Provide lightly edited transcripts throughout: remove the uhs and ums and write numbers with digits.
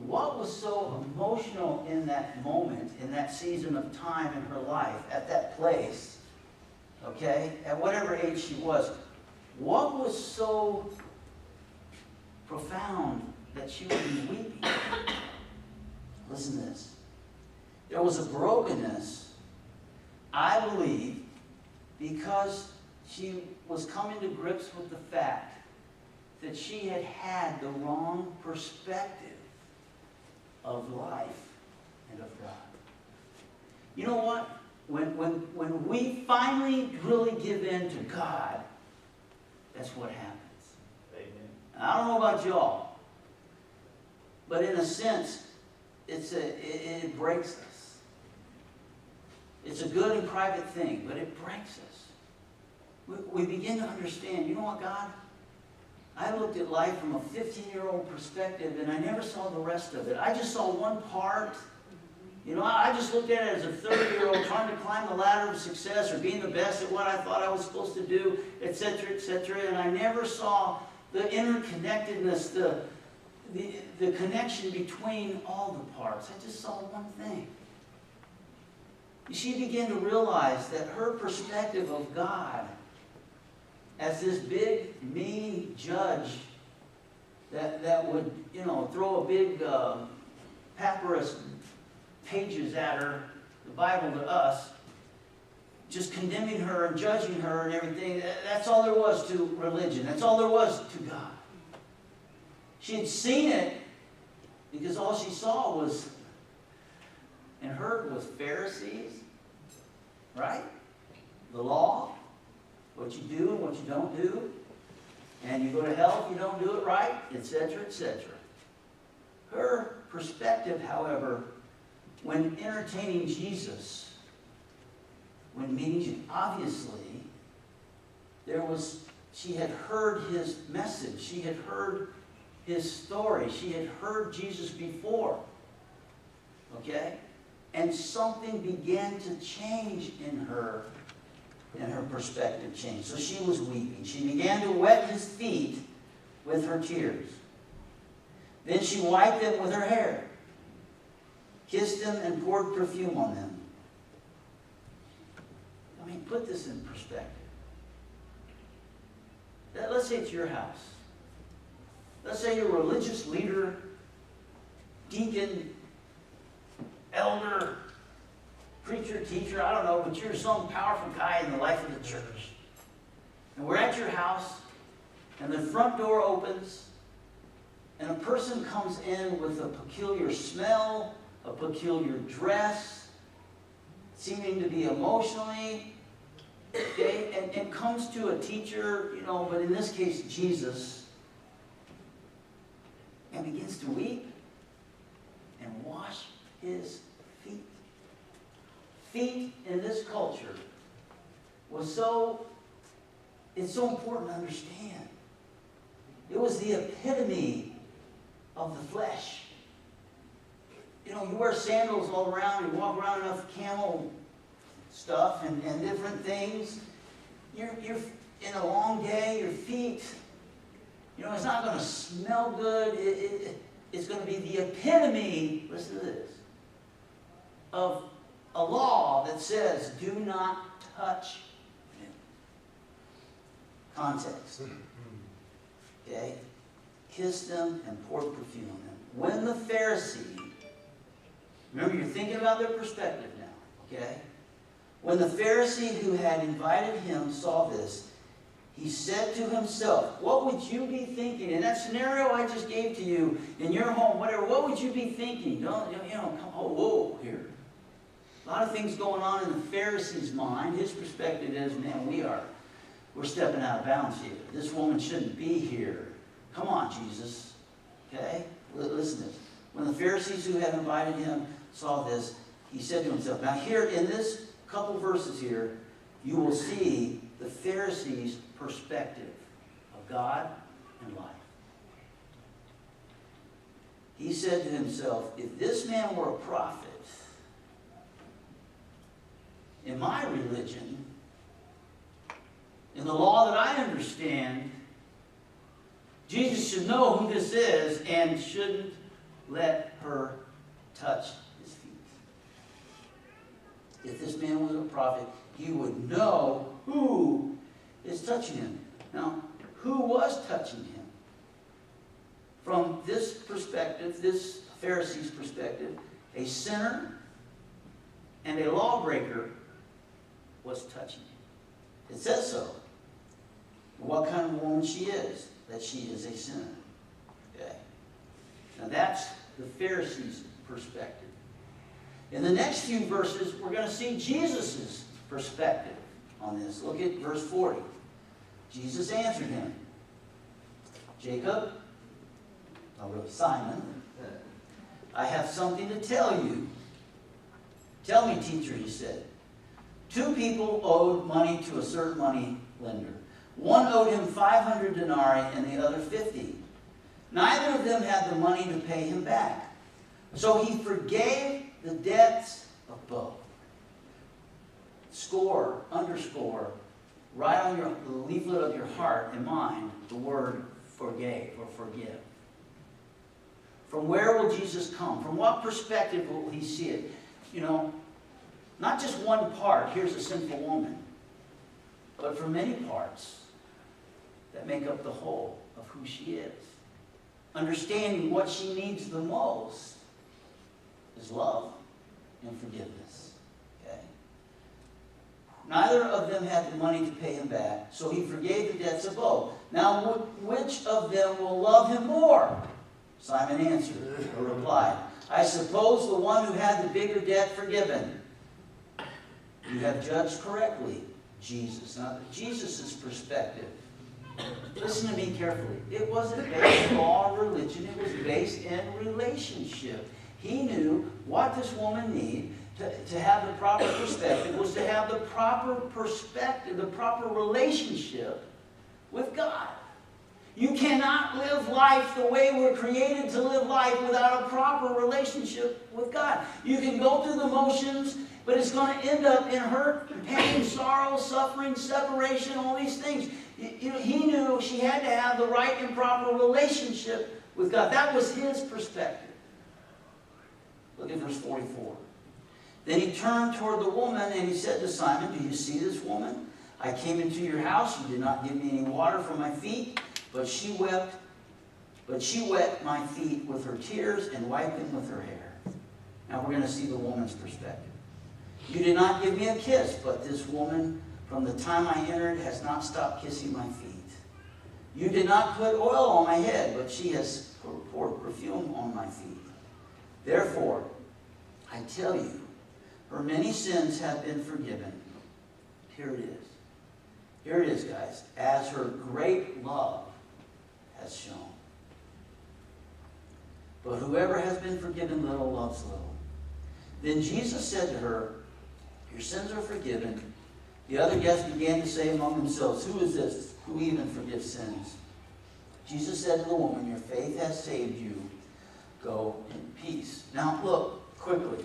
what was so emotional in that moment, in that season of time in her life, at that place, okay, at whatever age she was, what was so profound that she would be weeping? Listen to this. There was a brokenness, I believe, because she was coming to grips with the fact that she had had the wrong perspective of life and of God. You know what? When we finally really give in to God, that's what happens. Amen. And I don't know about y'all, but in a sense, it breaks us. It's a good and private thing, but it breaks us. We begin to understand, you know what, God? I looked at life from a 15-year-old perspective, and I never saw the rest of it. I just saw one part. You know, I just looked at it as a 30-year-old trying to climb the ladder of success or being the best at what I thought I was supposed to do, etc., etc. And I never saw the interconnectedness, the connection between all the parts. I just saw one thing. She began to realize that her perspective of God as this big, mean judge that would, you know, throw a big papyrus pages at her, the Bible to us, just condemning her and judging her and everything. That's all there was to religion. That's all there was to God. She had seen it because all she saw was and heard was Pharisees, right? The law, what you do and what you don't do. And you go to hell if you don't do it right, etc., etc. Her perspective, however, when entertaining Jesus, when meeting Jesus, obviously, she had heard his message. She had heard his story. She had heard Jesus before. Okay? And something began to change in her, and her perspective changed. So she was weeping. She began to wet his feet with her tears. Then she wiped them with her hair, kissed them, and poured perfume on them. I mean, put this in perspective. Let's say it's your house. Let's say you're a religious leader, deacon, elder, preacher, teacher, I don't know, but you're some powerful guy in the life of the church. And we're at your house, and the front door opens, and a person comes in with a peculiar smell, a peculiar dress, seeming to be emotionally, okay, and comes to a teacher, you know, but in this case, Jesus, and begins to weep and wash his feet. Feet in this culture it's so important to understand. It was the epitome of the flesh. You know, you wear sandals all around, you walk around enough camel stuff and different things. You're in a long day, your feet, you know, it's not going to smell good. It's going to be the epitome, listen to this, of a law that says, do not touch them. Context. Okay? Kiss them and pour perfume on them. When the Pharisee, remember you're thinking about their perspective now, okay? When the Pharisee who had invited him saw this, he said to himself, what would you be thinking? In that scenario I just gave to you, in your home, whatever, what would you be thinking? Don't, you know, come, oh, whoa, here. A lot of things going on in the Pharisee's mind. His perspective is, man, we're stepping out of bounds here. This woman shouldn't be here. Come on, Jesus. Okay? Listen to this. When the Pharisees who had invited him saw this, he said to himself, now here in this couple verses here, you will see the Pharisees' perspective of God and life. He said to himself, if this man were a prophet, in my religion, in the law that I understand, Jesus should know who this is and shouldn't let her touch his feet. If this man was a prophet, he would know who is touching him. Now, who was touching him? From this perspective, this Pharisee's perspective, a sinner and a lawbreaker was touching him. It says so. What kind of woman she is, that she is a sinner. Okay. Now that's the Pharisees' perspective. In the next few verses, we're going to see Jesus' perspective on this. Look at verse 40. Jesus answered him, Jacob, Simon, I have something to tell you. Tell me, teacher, he said. 2 people owed money to a certain money lender. One owed him 500 denarii and the other 50. Neither of them had the money to pay him back. So he forgave the debts of both. Score, underscore, write on the leaflet of your heart and mind the word forgave or forgive. From where will Jesus come? From what perspective will he see it? You know, not just one part, here's a sinful woman, but from many parts that make up the whole of who she is. Understanding what she needs the most is love and forgiveness. Okay? Neither of them had the money to pay him back, so he forgave the debts of both. Now, which of them will love him more? Simon answered, or replied, I suppose the one who had the bigger debt forgiven. You have judged correctly, Jesus. Now, Jesus' perspective. Listen to me carefully. It wasn't based on religion. It was based in relationship. He knew what this woman needed to have the proper perspective was to have the proper perspective, the proper relationship with God. You cannot live life the way we're created to live life without a proper relationship with God. You can go through the motions, but it's going to end up in hurt, pain, sorrow, suffering, separation, all these things. He knew she had to have the right and proper relationship with God. That was his perspective. Look at verse 44. Then he turned toward the woman and he said to Simon, do you see this woman? I came into your house. You did not give me any water for my feet, but she wet my feet with her tears and wiped them with her hair. Now we're going to see the woman's perspective. You did not give me a kiss, but this woman, from the time I entered, has not stopped kissing my feet. You did not put oil on my head, but she has poured perfume on my feet. Therefore, I tell you, her many sins have been forgiven. Here it is. Here it is, guys. As her great love has shown. But whoever has been forgiven little loves little. Then Jesus said to her, your sins are forgiven. The other guests began to say among themselves, who is this who even forgives sins? Jesus said to the woman, your faith has saved you. Go in peace. Now look quickly,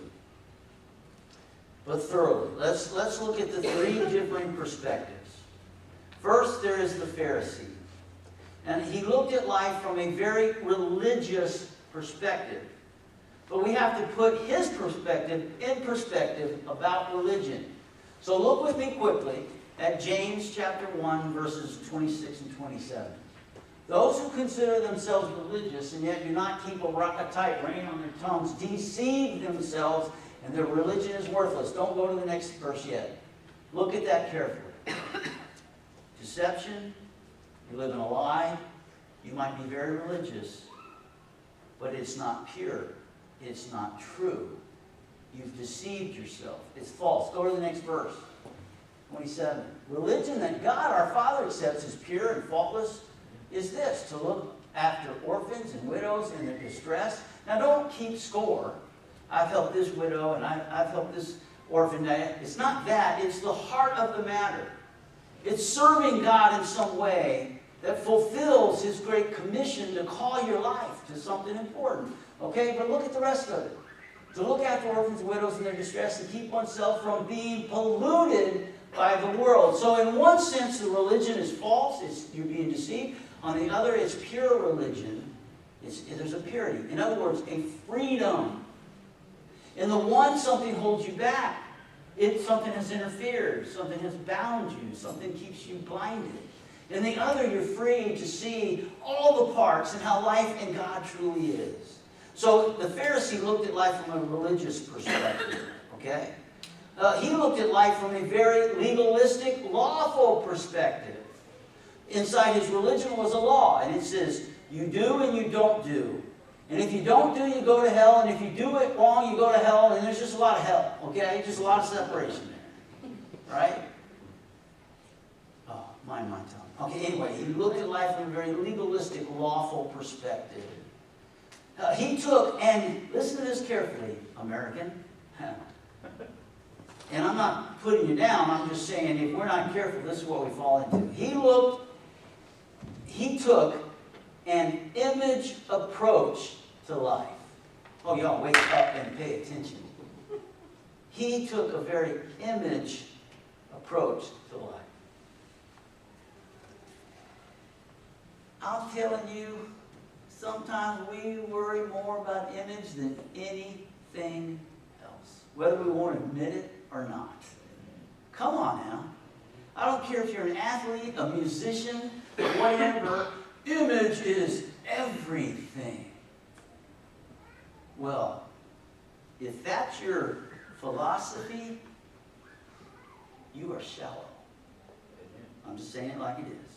but thoroughly. Let's look at the 3 different perspectives. First, there is the Pharisee. And he looked at life from a very religious perspective. But we have to put his perspective in perspective about religion. So look with me quickly at James chapter 1, verses 26 and 27. Those who consider themselves religious and yet do not keep a tight rein on their tongues deceive themselves, and their religion is worthless. Don't go to the next verse yet. Look at that carefully. Deception, you live in a lie, you might be very religious, but it's not pure. It's not true. You've deceived yourself. It's false. Go to the next verse. 27. Religion that God our Father accepts as pure and faultless is this, to look after orphans and widows in their distress. Now don't keep score. I've helped this widow and I've helped this orphan. It's not that. It's the heart of the matter. It's serving God in some way that fulfills his great commission to call your life to something important. Okay, but look at the rest of it. To look after orphans and widows in their distress, to keep oneself from being polluted by the world. So in one sense, the religion is false. You're being deceived. On the other, it's pure religion There's a purity. In other words, a freedom. In the one, something holds you back. Something has interfered. Something has bound you. Something keeps you blinded. In the other, you're free to see all the parts and how life in God truly is. So the Pharisee looked at life from a religious perspective. Okay? He looked at life from a very legalistic, lawful perspective. Inside his religion was a law, and it says, you do and you don't do. And if you don't do, you go to hell, and if you do it wrong, you go to hell, and there's just a lot of hell, okay? Just a lot of separation there, right? Oh, mind my tongue. Okay, anyway, he looked at life from a very legalistic, lawful perspective. He took, and listen to this carefully, American. And I'm not putting you down, I'm just saying if we're not careful, this is what we fall into. He took an image approach to life. Oh, y'all wake up and pay attention. He took a very image approach to life. I'm telling you, sometimes we worry more about image than anything else, whether we want to admit it or not. Come on now. I don't care if you're an athlete, a musician, or whatever. Image is everything. Well, if that's your philosophy, you are shallow. I'm just saying it like it is.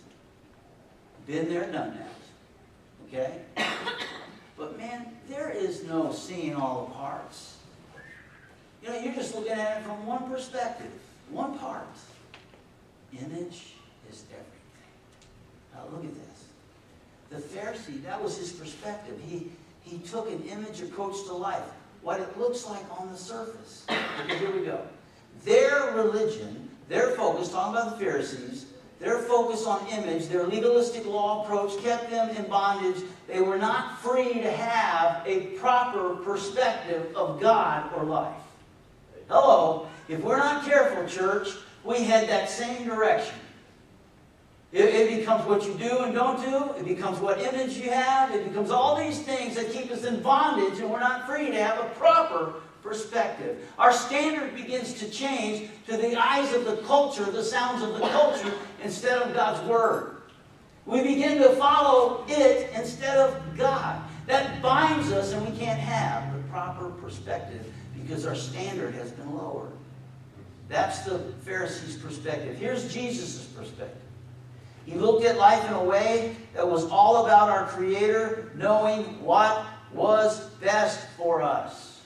Been there, done that. Okay? But man, there is no seeing all the parts. You know, you're just looking at it from one perspective, one part. Image is everything. Now look at this. The Pharisee, that was his perspective. He took an image approach to life, what it looks like on the surface. Okay, here we go. Their religion, their focus, talking about the Pharisees, their focus on image, their legalistic law approach kept them in bondage. They were not free to have a proper perspective of God or life. Hello, if we're not careful, church, we head that same direction. It becomes what you do and don't do. It becomes what image you have. It becomes all these things that keep us in bondage, and we're not free to have a proper perspective. Our standard begins to change to the eyes of the culture, the sounds of the culture, instead of God's Word. We begin to follow it instead of God. That binds us, and we can't have the proper perspective because our standard has been lowered. That's the Pharisees' perspective. Here's Jesus' perspective. He looked at life in a way that was all about our Creator knowing what was best for us.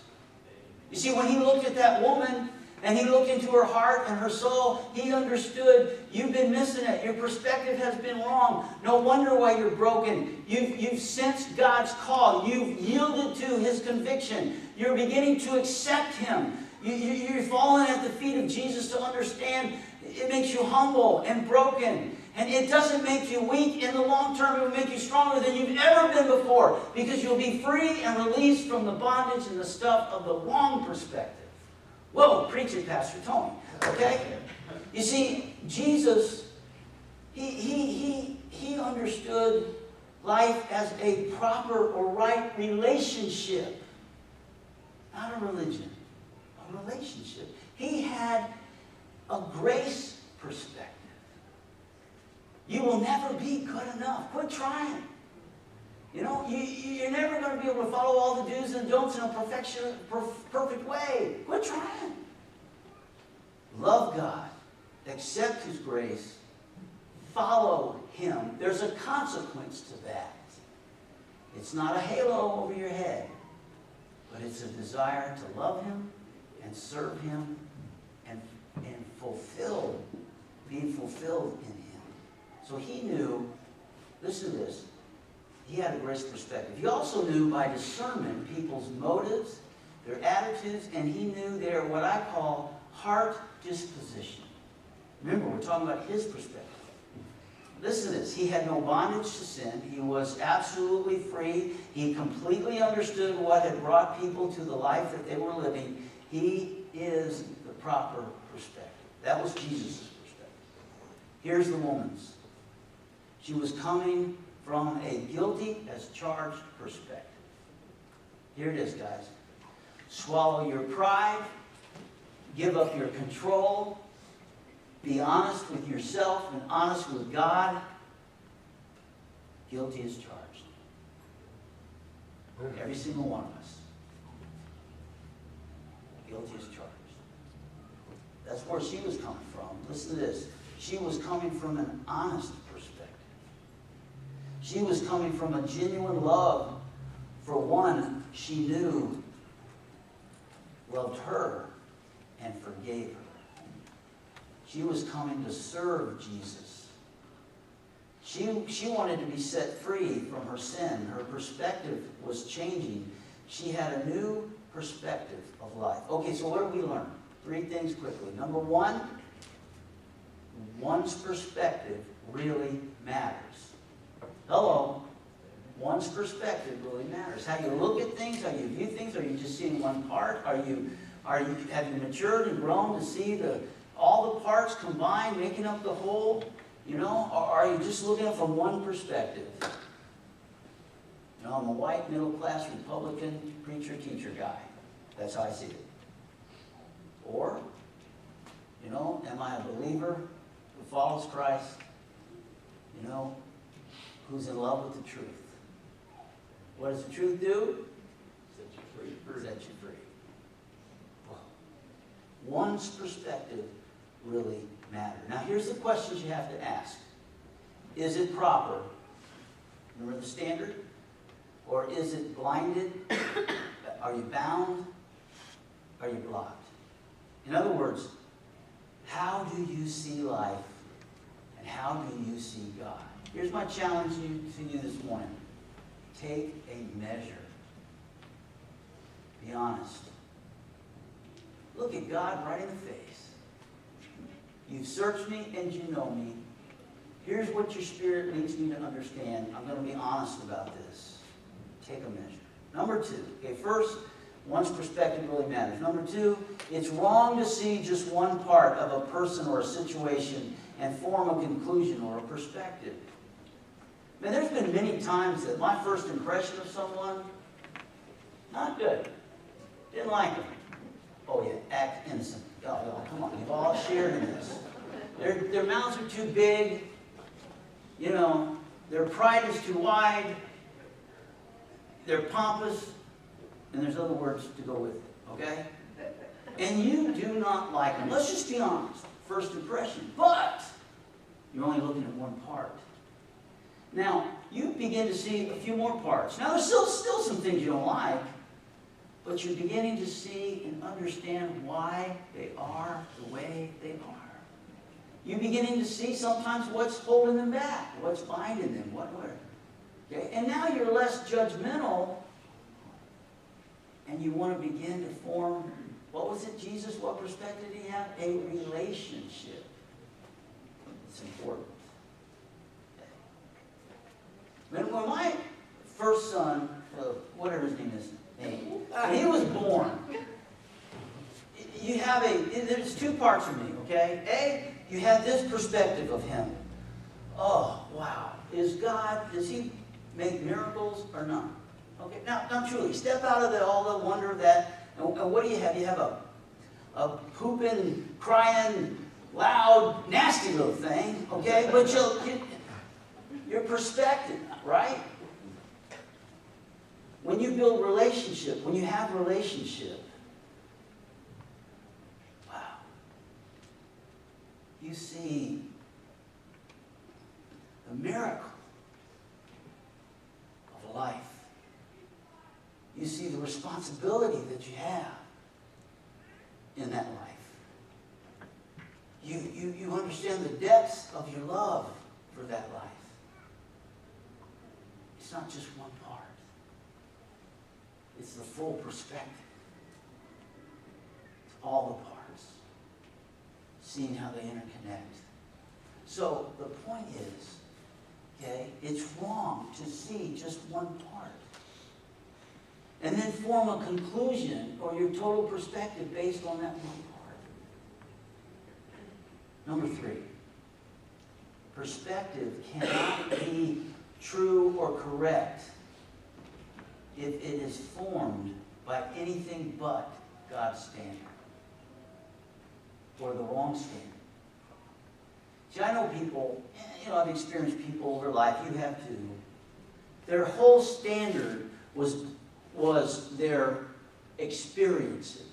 You see, when he looked at that woman and he looked into her heart and her soul, he understood, you've been missing it. Your perspective has been wrong. No wonder why you're broken. You've sensed God's call. You've yielded to His conviction. You're beginning to accept Him. You're falling at the feet of Jesus to understand it makes you humble and broken. And it doesn't make you weak. In the long term, it will make you stronger than you've ever been before. Because you'll be free and released from the bondage and the stuff of the wrong perspective. Whoa, preach it, Pastor Tony. Okay? You see, Jesus, he understood life as a proper or right relationship. Not a religion. A relationship. He had a grace perspective. You will never be good enough. Quit trying. You know, you're never going to be able to follow all the do's and don'ts in a perfect way. Quit trying. Love God. Accept His grace. Follow Him. There's a consequence to that. It's not a halo over your head, but it's a desire to love Him and serve Him and being fulfilled in Him. So he knew, listen to this, he had a grace perspective. He also knew by discernment people's motives, their attitudes, and he knew their, what I call, heart disposition. Remember, we're talking about his perspective. Listen to this. He had no bondage to sin. He was absolutely free. He completely understood what had brought people to the life that they were living. He is the proper perspective. That was Jesus' perspective. Here's the woman's. She was coming from a guilty as charged perspective. Here it is, guys. Swallow your pride, give up your control, be honest with yourself and honest with God. Guilty as charged. Every single one of us. Guilty as charged. That's where she was coming from. Listen to this. She was coming from an honest perspective. She was coming from a genuine love for one she knew loved her and forgave her. She was coming to serve Jesus. She wanted to be set free from her sin. Her perspective was changing. She had a new perspective of life. Okay, so what did we learn? 3 things quickly. Number 1, one's perspective really matters. Hello. One's perspective really matters. How you look at things, how you view things. Are you just seeing one part? Have you matured and grown to see all the parts combined, making up the whole? You know, or are you just looking at it from one perspective? You know, I'm a white, middle-class, Republican, preacher, teacher guy. That's how I see it. Or, you know, am I a believer who follows Christ, you know, who's in love with the truth? What does the truth do? Set you free. Set you free. Well, one's perspective really matters. Now, here's the questions you have to ask. Is it proper? Remember the standard? Or is it blinded? Are you bound? Are you blocked? In other words, how do you see life and how do you see God? Here's my challenge to you this morning. Take a measure. Be honest. Look at God right in the face. You've searched me and you know me. Here's what your spirit leads me to understand. I'm going to be honest about this. Take a measure. Number 2. Okay, first, one's perspective really matters. Number 2, it's wrong to see just one part of a person or a situation and form a conclusion or a perspective. Man, there's been many times that my first impression of someone, not good. Didn't like them. Oh yeah, act innocent. Oh, come on, you've all shared in this. Their mouths are too big. You know, their pride is too wide. They're pompous. And there's other words to go with it, okay? And you do not like them. Let's just be honest. First impression. But you're only looking at one part. Now, you begin to see a few more parts. Now, there's still some things you don't like, but you're beginning to see and understand why they are the way they are. You're beginning to see sometimes what's holding them back, what's binding them, okay? And now you're less judgmental, and you want to begin to form, what was it, Jesus? What perspective did he have? A relationship. It's important. When my first son, whatever his name is, when he was born, there's 2 parts of me, okay? A, you have this perspective of him. Oh, wow. Does he make miracles or not? Okay, now truly, step out of all the wonder of that, and what do you have? You have a pooping, crying, loud, nasty little thing, okay? But your perspective, right? When you build relationship, when you have relationship, wow, you see the miracle of life. You see the responsibility that you have in that life. You understand the depths of your love for that life. It's not just one part. It's the full perspective. It's all the parts. Seeing how they interconnect. So the point is, okay, it's wrong to see just one part. And then form a conclusion or your total perspective based on that one part. Number 3, perspective cannot be true, or correct if it is formed by anything but God's standard or the wrong standard. See, I know people, I've experienced people over life, you have too. Their whole standard was their experiences.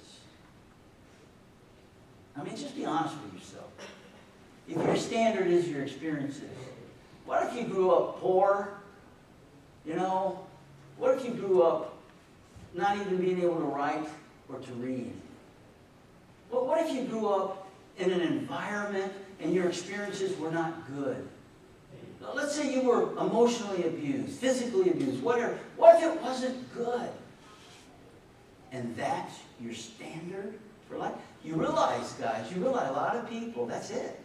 I mean, just be honest with yourself. If your standard is your experiences, what if you grew up poor? What if you grew up not even being able to write or to read? Well, what if you grew up in an environment and your experiences were not good? Let's say you were emotionally abused, physically abused, whatever. What if it wasn't good? And that's your standard for life? You realize, guys, a lot of people, that's it.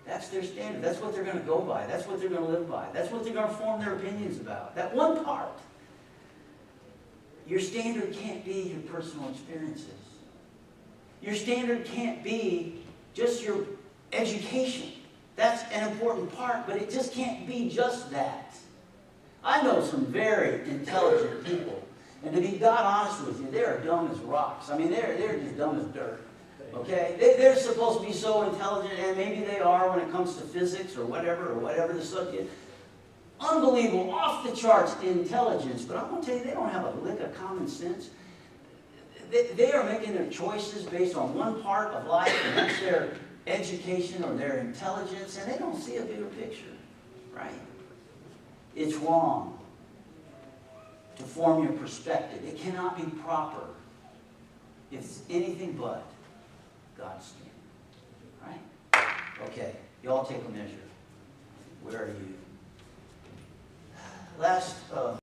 That's their standard. That's what they're going to go by. That's what they're going to live by. That's what they're going to form their opinions about. That one part. Your standard can't be your personal experiences. Your standard can't be just your education. That's an important part, but it just can't be just that. I know some very intelligent people, and to be God honest with you, they're dumb as rocks. I mean, they're just dumb as dirt. Okay? They're supposed to be so intelligent, and maybe they are when it comes to physics or whatever the subject. Unbelievable, off the charts intelligence, but I'm going to tell you, they don't have a lick of common sense. They are making their choices based on one part of life, and that's their education or their intelligence, and they don't see a bigger picture, right? It's wrong to form your perspective. It cannot be proper if it's anything but God's standard, right? Okay, you all take a measure. Where are you? Last